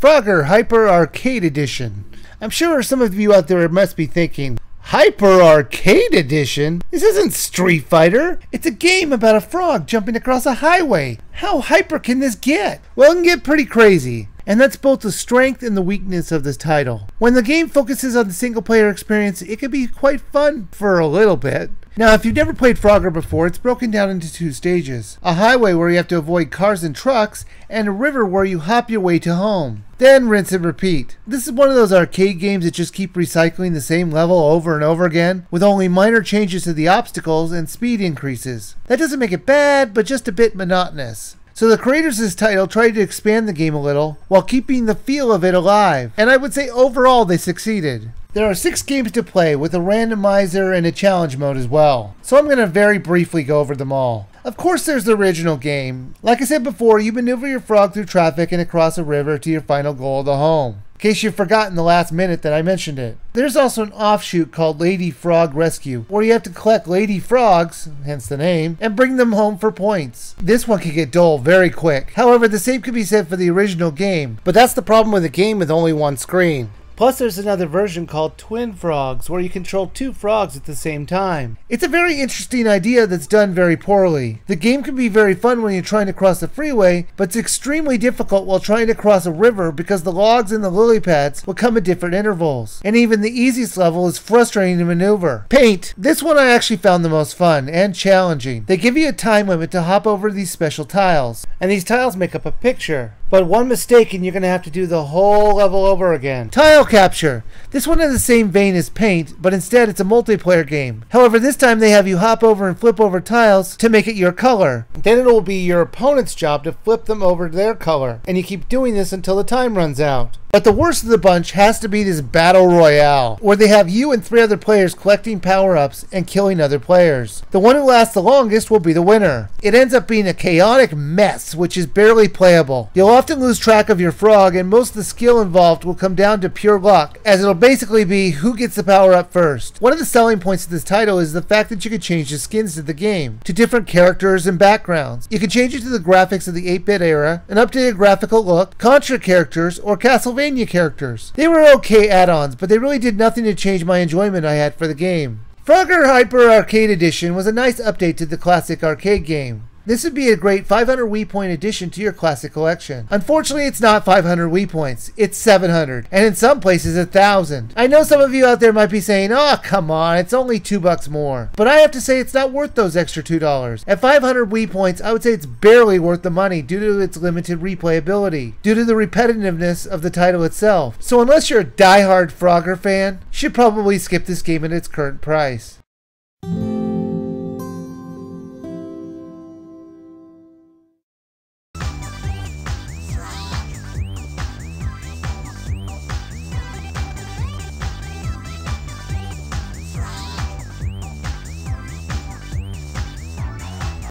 Frogger Hyper Arcade Edition. I'm sure some of you out there must be thinking, Hyper Arcade Edition? This isn't Street Fighter. It's a game about a frog jumping across a highway. How hyper can this get? Well, it can get pretty crazy. And that's both the strength and the weakness of this title. When the game focuses on the single player experience, it can be quite fun for a little bit. Now, if you've never played Frogger before, it's broken down into two stages. A highway where you have to avoid cars and trucks, and a river where you hop your way to home. Then rinse and repeat. This is one of those arcade games that just keep recycling the same level over and over again, with only minor changes to the obstacles and speed increases. That doesn't make it bad, but just a bit monotonous. So the creators of this title tried to expand the game a little, while keeping the feel of it alive, and I would say overall they succeeded. There are 6 games to play, with a randomizer and a challenge mode as well, so I'm going to very briefly go over them all. Of course there's the original game. Like I said before, you maneuver your frog through traffic and across a river to your final goal of the home. In case you've forgotten the last minute that I mentioned it. There's also an offshoot called Lady Frog Rescue, where you have to collect lady frogs, hence the name, and bring them home for points. This one can get dull very quick. However, the same could be said for the original game, but that's the problem with a game with only one screen. Plus there's another version called Twin Frogs, where you control 2 frogs at the same time. It's a very interesting idea that's done very poorly. The game can be very fun when you're trying to cross a freeway, but it's extremely difficult while trying to cross a river because the logs and the lily pads will come at different intervals. And even the easiest level is frustrating to maneuver. Paint. This one I actually found the most fun and challenging. They give you a time limit to hop over these special tiles, and these tiles make up a picture. But one mistake and you're going to have to do the whole level over again. Tile capture. This one is the same vein as Paint, but instead it's a multiplayer game. However, this time they have you hop over and flip over tiles to make it your color. Then it will be your opponent's job to flip them over to their color. And you keep doing this until the time runs out. But the worst of the bunch has to be this Battle Royale, where they have you and 3 other players collecting power-ups and killing other players. The one who lasts the longest will be the winner. It ends up being a chaotic mess, which is barely playable. You'll often lose track of your frog, and most of the skill involved will come down to pure luck, as it'll basically be who gets the power-up first. One of the selling points of this title is the fact that you can change the skins to the game, to different characters and backgrounds. You can change it to the graphics of the 8-bit era, an updated graphical look, Contra characters, or Castlevania characters. They were okay add-ons, but they really did nothing to change my enjoyment I had for the game. Frogger Hyper Arcade Edition was a nice update to the classic arcade game. This would be a great 500 Wii point addition to your classic collection. Unfortunately, it's not 500 Wii points, it's 700, and in some places 1,000. I know some of you out there might be saying, oh come on, it's only $2 more. But I have to say it's not worth those extra $2. At 500 Wii points, I would say it's barely worth the money due to its limited replayability, due to the repetitiveness of the title itself. So unless you're a die-hard Frogger fan, you should probably skip this game at its current price.